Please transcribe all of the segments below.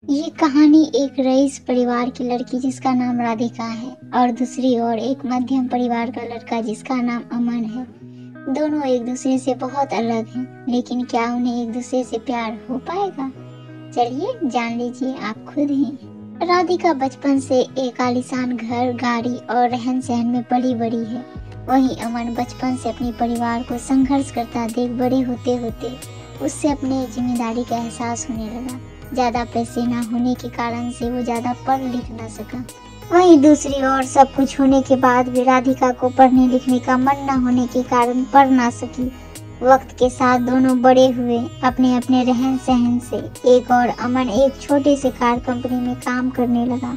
ये कहानी एक रईस परिवार की लड़की जिसका नाम राधिका है और दूसरी ओर एक मध्यम परिवार का लड़का जिसका नाम अमन है। दोनों एक दूसरे से बहुत अलग हैं, लेकिन क्या उन्हें एक दूसरे से प्यार हो पाएगा? चलिए जान लीजिए आप खुद ही। राधिका बचपन से एक आलीशान घर, गाड़ी और रहन सहन में पली बड़ी है। वहीं अमन बचपन से अपने परिवार को संघर्ष करता देख बड़े होते होते उससे अपने जिम्मेदारी का एहसास होने लगा। ज्यादा पैसे न होने के कारण से वो ज्यादा पढ़ लिख न सका। वहीं दूसरी ओर सब कुछ होने के बाद भी राधिका को पढ़ने लिखने का मन न होने के कारण पढ़ ना सकी। वक्त के साथ दोनों बड़े हुए अपने अपने रहन सहन से। एक और अमन एक छोटे से कार कंपनी में काम करने लगा।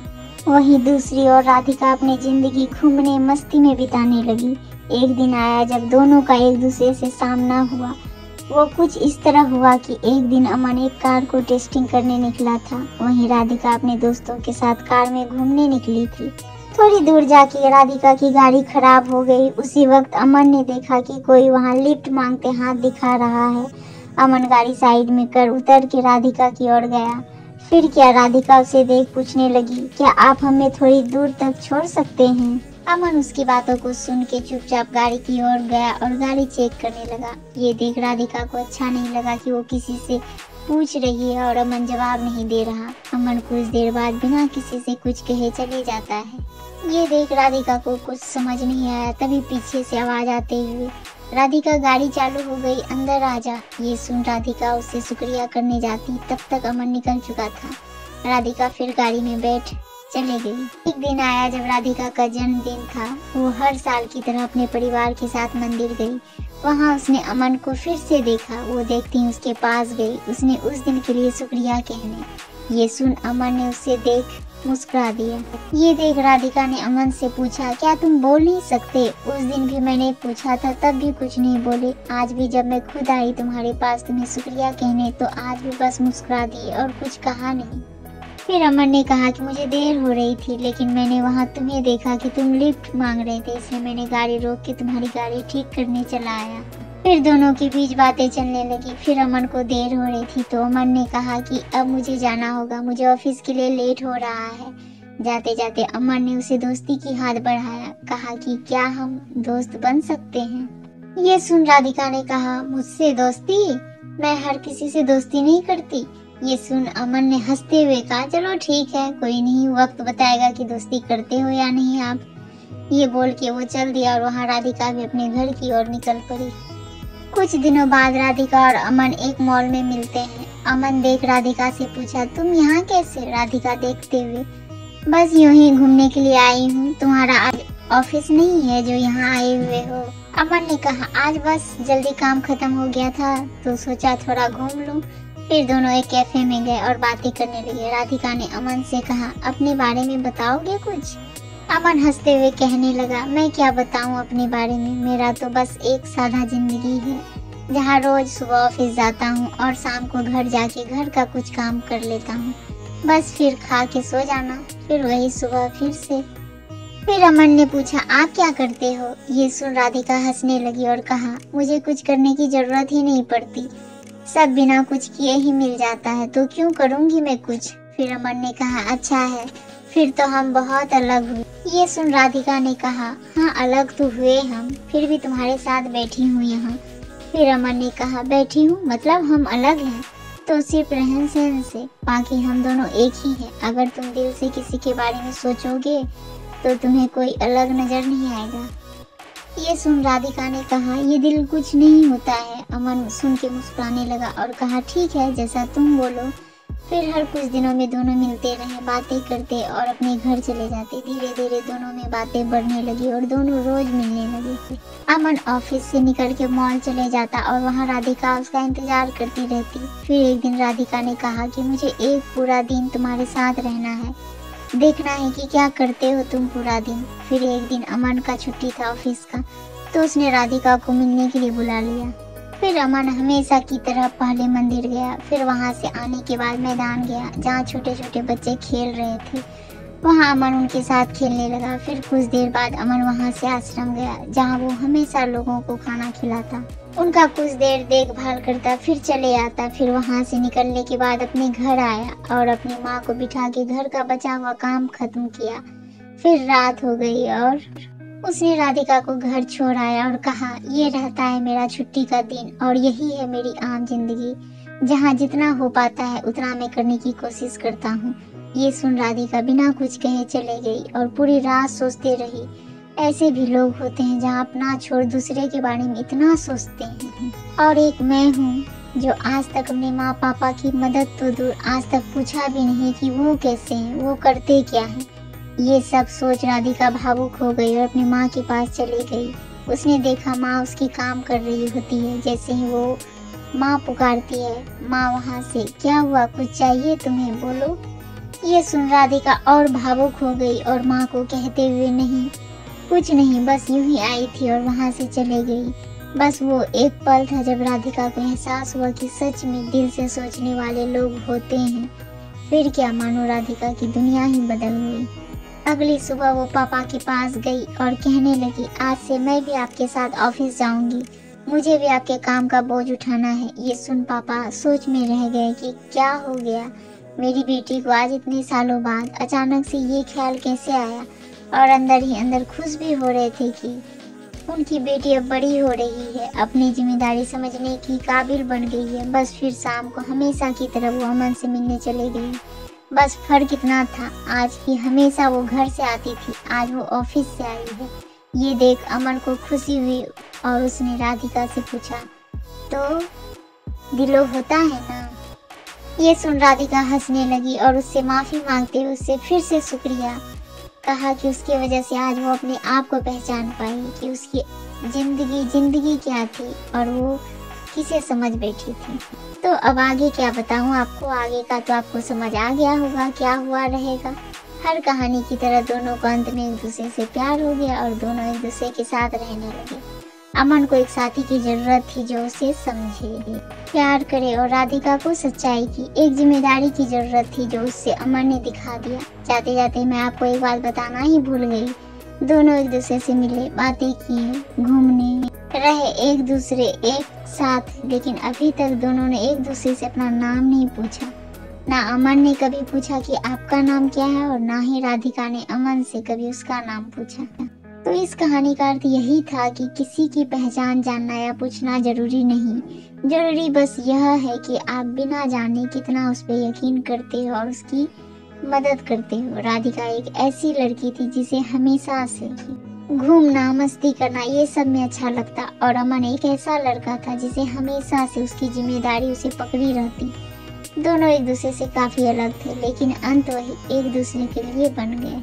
वहीं दूसरी ओर राधिका अपनी जिंदगी घूमने मस्ती में बिताने लगी। एक दिन आया जब दोनों का एक दूसरे से सामना हुआ। वो कुछ इस तरह हुआ कि एक दिन अमन एक कार को टेस्टिंग करने निकला था। वहीं राधिका अपने दोस्तों के साथ कार में घूमने निकली थी। थोड़ी दूर जाके राधिका की गाड़ी खराब हो गई। उसी वक्त अमन ने देखा कि कोई वहां लिफ्ट मांगते हाथ दिखा रहा है। अमन गाड़ी साइड में कर उतर के राधिका की ओर गया। फिर क्या राधिका उसे देख पूछने लगी, क्या आप हमें थोड़ी दूर तक छोड़ सकते हैं? अमन उसकी बातों को सुन के चुपचाप गाड़ी की ओर गया और गाड़ी चेक करने लगा। ये देख राधिका को अच्छा नहीं लगा कि वो किसी से पूछ रही है और अमन जवाब नहीं दे रहा। अमन कुछ देर बाद बिना किसी से कुछ कहे चले जाता है। ये देख राधिका को कुछ समझ नहीं आया। तभी पीछे से आवाज आते हुए, राधिका गाड़ी चालू हो गई, अंदर आ जा। ये सुन राधिका उससे शुक्रिया करने जाती, तब तक अमन निकल चुका था। राधिका फिर गाड़ी में बैठ चले गई। एक दिन आया जब राधिका का जन्मदिन था। वो हर साल की तरह अपने परिवार के साथ मंदिर गई। वहाँ उसने अमन को फिर से देखा। वो देखती ही उसके पास गई, उसने उस दिन के लिए शुक्रिया कहने। ये सुन अमन ने उसे देख मुस्कुरा दिया। ये देख राधिका ने अमन से पूछा, क्या तुम बोल नहीं सकते? उस दिन भी मैंने पूछा था, तब भी कुछ नहीं बोले। आज भी जब मैं खुद आई तुम्हारे पास तुम्हें शुक्रिया कहने, तो आज भी बस मुस्कुरा दी और कुछ कहा नहीं। फिर अमन ने कहा कि मुझे देर हो रही थी, लेकिन मैंने वहाँ तुम्हें देखा कि तुम लिफ्ट मांग रहे थे, इसलिए मैंने गाड़ी रोक के तुम्हारी गाड़ी ठीक करने चला आया। फिर दोनों के बीच बातें चलने लगी। फिर अमन को देर हो रही थी तो अमन ने कहा कि अब मुझे जाना होगा, मुझे ऑफिस के लिए लेट हो रहा है। जाते जाते अमन ने उसे दोस्ती की हाथ बढ़ाया, कहा कि क्या हम दोस्त बन सकते हैं? ये सुन राधिका ने कहा, मुझसे दोस्ती? मैं हर किसी से दोस्ती नहीं करती। ये सुन अमन ने हंसते हुए कहा, चलो ठीक है, कोई नहीं, वक्त बताएगा कि दोस्ती करते हो या नहीं आप। ये बोल के वो चल दिया और वहाँ राधिका भी अपने घर की ओर निकल पड़ी। कुछ दिनों बाद राधिका और अमन एक मॉल में मिलते हैं। अमन देख राधिका से पूछा, तुम यहाँ कैसे? राधिका देखते हुए, बस यूं ही घूमने के लिए आई हूँ। तुम्हारा आज ऑफिस नहीं है जो यहाँ आए हुए हो? अमन ने कहा, आज बस जल्दी काम खत्म हो गया था तो सोचा थोड़ा घूम लूं। फिर दोनों एक कैफे में गए और बातें करने लगे। राधिका ने अमन से कहा, अपने बारे में बताओगे कुछ? अमन हंसते हुए कहने लगा, मैं क्या बताऊं अपने बारे में, मेरा तो बस एक सादा जिंदगी है, जहाँ रोज सुबह ऑफिस जाता हूँ और शाम को घर जाके घर का कुछ काम कर लेता हूँ, बस फिर खा के सो जाना, फिर वही सुबह फिर से। फिर अमन ने पूछा, आप क्या करते हो? ये सुन राधिका हंसने लगी और कहा, मुझे कुछ करने की जरूरत ही नहीं पड़ती, सब बिना कुछ किए ही मिल जाता है, तो क्यों करूंगी मैं कुछ? फिर अमन ने कहा, अच्छा है, फिर तो हम बहुत अलग हुए। ये सुन राधिका ने कहा, हाँ अलग तो हुए हम, फिर भी तुम्हारे साथ बैठी हूँ यहाँ। फिर अमन ने कहा, बैठी हूँ मतलब हम अलग हैं? तो सिर्फ रहन सहन से, बाकी हम दोनों एक ही हैं। अगर तुम दिल से किसी के बारे में सोचोगे तो तुम्हें कोई अलग नजर नहीं आएगा। ये सुन राधिका ने कहा, ये दिल कुछ नहीं होता है। अमन सुन के मुस्कुराने लगा और कहा, ठीक है, जैसा तुम बोलो। फिर हर कुछ दिनों में दोनों मिलते रहे, बातें करते और अपने घर चले जाते। धीरे धीरे दोनों में बातें बढ़ने लगी और दोनों रोज मिलने लगे। अमन ऑफिस से निकल के मॉल चले जाता और वहाँ राधिका उसका इंतजार करती रहती। फिर एक दिन राधिका ने कहा कि मुझे एक पूरा दिन तुम्हारे साथ रहना है, देखना है कि क्या करते हो तुम पूरा दिन। फिर एक दिन अमन का छुट्टी था ऑफिस का, तो उसने राधिका को मिलने के लिए बुला लिया। फिर अमन हमेशा की तरह पहले मंदिर गया, फिर वहां से आने के बाद मैदान गया जहाँ छोटे छोटे बच्चे खेल रहे थे। वहाँ अमन उनके साथ खेलने लगा। फिर कुछ देर बाद अमन वहाँ से आश्रम गया, जहाँ वो हमेशा लोगों को खाना खिलाता, उनका कुछ देर देखभाल करता, फिर चले आता। फिर वहाँ से निकलने के बाद अपने घर आया और अपनी माँ को बिठा के घर का बचा हुआ काम खत्म किया। फिर रात हो गई और उसने राधिका को घर छोड़ आया और कहा, ये रहता है मेरा छुट्टी का दिन और यही है मेरी आम जिंदगी, जहाँ जितना हो पाता है उतना मैं करने की कोशिश करता हूँ। ये सुन राधिका बिना कुछ कहे चले गई और पूरी रात सोचते रही। ऐसे भी लोग होते हैं जहाँ अपना छोड़ दूसरे के बारे में इतना सोचते हैं। और एक मैं हूँ जो आज तक अपने माँ पापा की मदद तो दूर, आज तक पूछा भी नहीं कि वो कैसे हैं, वो करते क्या हैं। ये सब सोच राधिका भावुक हो गई और अपनी माँ के पास चली गई। उसने देखा माँ उसकी काम कर रही होती है। जैसे ही वो माँ पुकारती है, माँ वहाँ से, क्या हुआ, कुछ चाहिए तुम्हें, बोलो। ये सुन राधिका और भावुक हो गई और माँ को कहते हुए, नहीं कुछ नहीं, बस यूं ही आई थी, और वहाँ से चले गई। बस वो एक पल था जब राधिका को एहसास हुआ कि सच में दिल से सोचने वाले लोग होते हैं। फिर क्या मानो राधिका की दुनिया ही बदल गई। अगली सुबह वो पापा के पास गई और कहने लगी, आज से मैं भी आपके साथ ऑफिस जाऊंगी, मुझे भी आपके काम का बोझ उठाना है। ये सुन पापा सोच में रह गए कि क्या हो गया, मेरी बेटी को आज इतने सालों बाद अचानक से ये ख्याल कैसे आया। और अंदर ही अंदर खुश भी हो रहे थे कि उनकी बेटी अब बड़ी हो रही है, अपनी जिम्मेदारी समझने की काबिल बन गई है। बस फिर शाम को हमेशा की तरह वो अमन से मिलने चले गई। बस फर्क इतना था, आज ही हमेशा वो घर से आती थी, आज वो ऑफिस से आई है। ये देख अमन को खुशी हुई और उसने राधिका से पूछा, तो दिलो होता है ना। ये सुन राधिका हंसने लगी और उससे माफी मांगते हुए उससे फिर से शुक्रिया कहा कि उसकी वजह से आज वो अपने आप को पहचान पाई कि उसकी जिंदगी क्या थी और वो किसे समझ बैठी थी। तो अब आगे क्या बताऊं आपको, आगे का तो आपको समझ आ गया होगा क्या हुआ रहेगा। हर कहानी की तरह दोनों को अंत में एक दूसरे से प्यार हो गया और दोनों एक दूसरे के साथ रहने लगे। अमन को एक साथी की जरूरत थी जो उसे समझे, प्यार करे, और राधिका को सच्चाई की एक जिम्मेदारी की जरूरत थी जो उससे अमन ने दिखा दिया। जाते जाते मैं आपको एक बात बताना ही भूल गई, दोनों एक दूसरे से मिले, बातें की, घूमने रहे एक दूसरे एक साथ, लेकिन अभी तक दोनों ने एक दूसरे से अपना नाम नहीं पूछा। ना अमन ने कभी पूछा कि आपका नाम क्या है और ना ही राधिका ने अमन से कभी उसका नाम पूछा। तो इस कहानी का अर्थ यही था कि किसी की पहचान जानना या पूछना जरूरी नहीं, जरूरी बस यह है कि आप बिना जाने कितना उस पर यकीन करते हो और उसकी मदद करते हो। राधिका एक ऐसी लड़की थी जिसे हमेशा से घूमना, मस्ती करना ये सब में अच्छा लगता, और अमन एक ऐसा लड़का था जिसे हमेशा से उसकी जिम्मेदारी उसे पकड़ी रहती। दोनों एक दूसरे से काफी अलग थे, लेकिन अंत वही एक दूसरे के लिए बन गए।